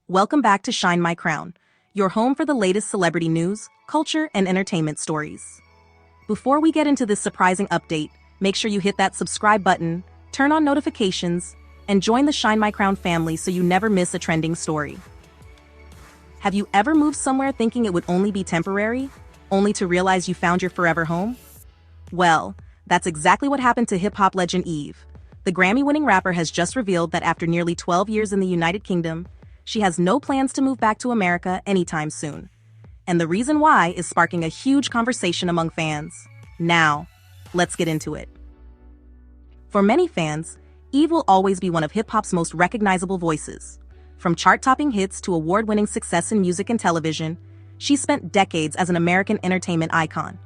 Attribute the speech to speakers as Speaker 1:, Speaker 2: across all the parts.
Speaker 1: Welcome back to Shine My Crown, your home for the latest celebrity news, culture, and entertainment stories. Before we get into this surprising update, make sure you hit that subscribe button, turn on notifications, and join the Shine My Crown family so you never miss a trending story. Have you ever moved somewhere thinking it would only be temporary, only to realize you found your forever home? Well, that's exactly what happened to hip-hop legend Eve. The Grammy-winning rapper has just revealed that after nearly 12 years in the United Kingdom, she has no plans to move back to America anytime soon. And the reason why is sparking a huge conversation among fans. Now, let's get into it. For many fans, Eve will always be one of hip-hop's most recognizable voices. From chart-topping hits to award-winning success in music and television, she spent decades as an American entertainment icon.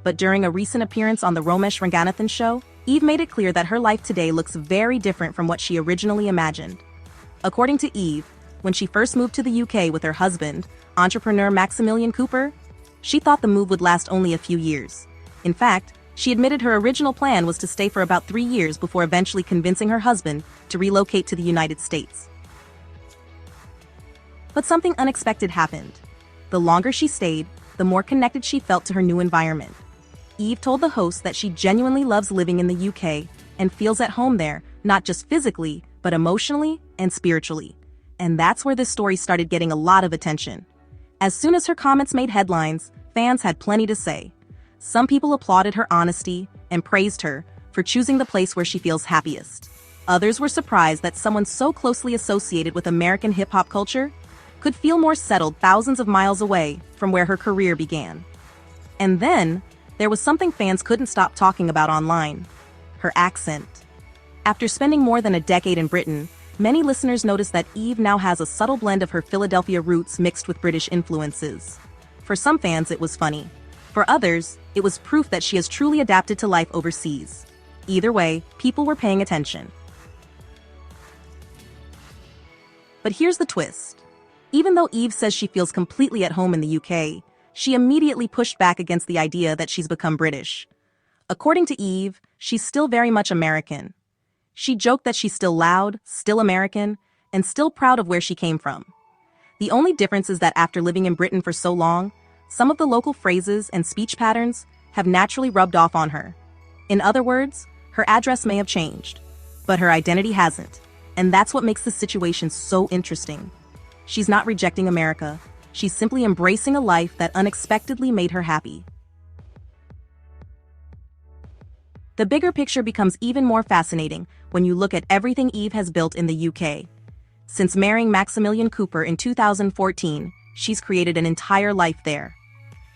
Speaker 1: But during a recent appearance on the Romesh Ranganathan show, Eve made it clear that her life today looks very different from what she originally imagined. According to Eve, when she first moved to the UK with her husband, entrepreneur Maximilian Cooper, she thought the move would last only a few years. In fact, she admitted her original plan was to stay for about 3 years before eventually convincing her husband to relocate to the United States. But something unexpected happened. The longer she stayed, the more connected she felt to her new environment. Eve told the host that she genuinely loves living in the UK and feels at home there, not just physically, but emotionally and spiritually. And that's where this story started getting a lot of attention. As soon as her comments made headlines, fans had plenty to say. Some people applauded her honesty and praised her for choosing the place where she feels happiest. Others were surprised that someone so closely associated with American hip-hop culture could feel more settled thousands of miles away from where her career began. And then, there was something fans couldn't stop talking about online: her accent. After spending more than a decade in Britain, many listeners noticed that Eve now has a subtle blend of her Philadelphia roots mixed with British influences. For some fans, it was funny. For others, it was proof that she has truly adapted to life overseas. Either way, people were paying attention. But here's the twist. Even though Eve says she feels completely at home in the UK, she immediately pushed back against the idea that she's become British. According to Eve, she's still very much American. She joked that she's still loud, still American, and still proud of where she came from. The only difference is that after living in Britain for so long, some of the local phrases and speech patterns have naturally rubbed off on her. In other words, her address may have changed, but her identity hasn't. And that's what makes the situation so interesting. She's not rejecting America. She's simply embracing a life that unexpectedly made her happy. The bigger picture becomes even more fascinating when you look at everything Eve has built in the UK. Since marrying Maximilian Cooper in 2014, she's created an entire life there.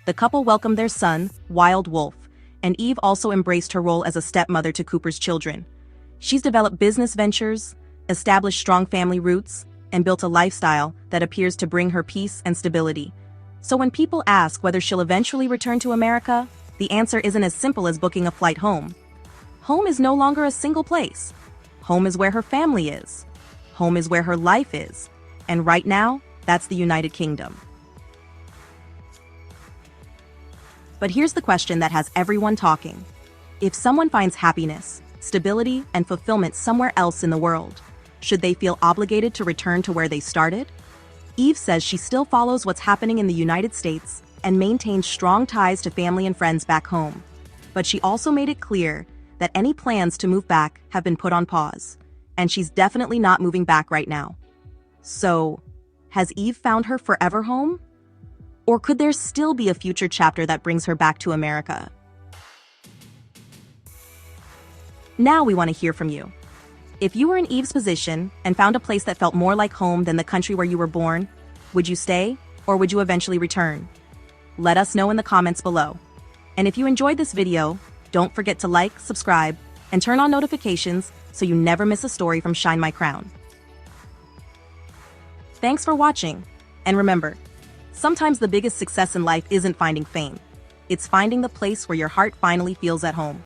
Speaker 1: The couple welcomed their son, Wild Wolf, and Eve also embraced her role as a stepmother to Cooper's children. She's developed business ventures, established strong family roots, and built a lifestyle that appears to bring her peace and stability. So when people ask whether she'll eventually return to America, the answer isn't as simple as booking a flight home. Home is no longer a single place. Home is where her family is. Home is where her life is. And right now, that's the United Kingdom. But here's the question that has everyone talking. If someone finds happiness, stability, and fulfillment somewhere else in the world, should they feel obligated to return to where they started? Eve says she still follows what's happening in the United States and maintains strong ties to family and friends back home. But she also made it clear that any plans to move back have been put on pause, and she's definitely not moving back right now. So, has Eve found her forever home? Or could there still be a future chapter that brings her back to America? Now we want to hear from you. If you were in Eve's position and found a place that felt more like home than the country where you were born, would you stay or would you eventually return? Let us know in the comments below. And if you enjoyed this video, don't forget to like, subscribe, and turn on notifications so you never miss a story from Shine My Crown. Thanks for watching, and remember, sometimes the biggest success in life isn't finding fame. It's finding the place where your heart finally feels at home.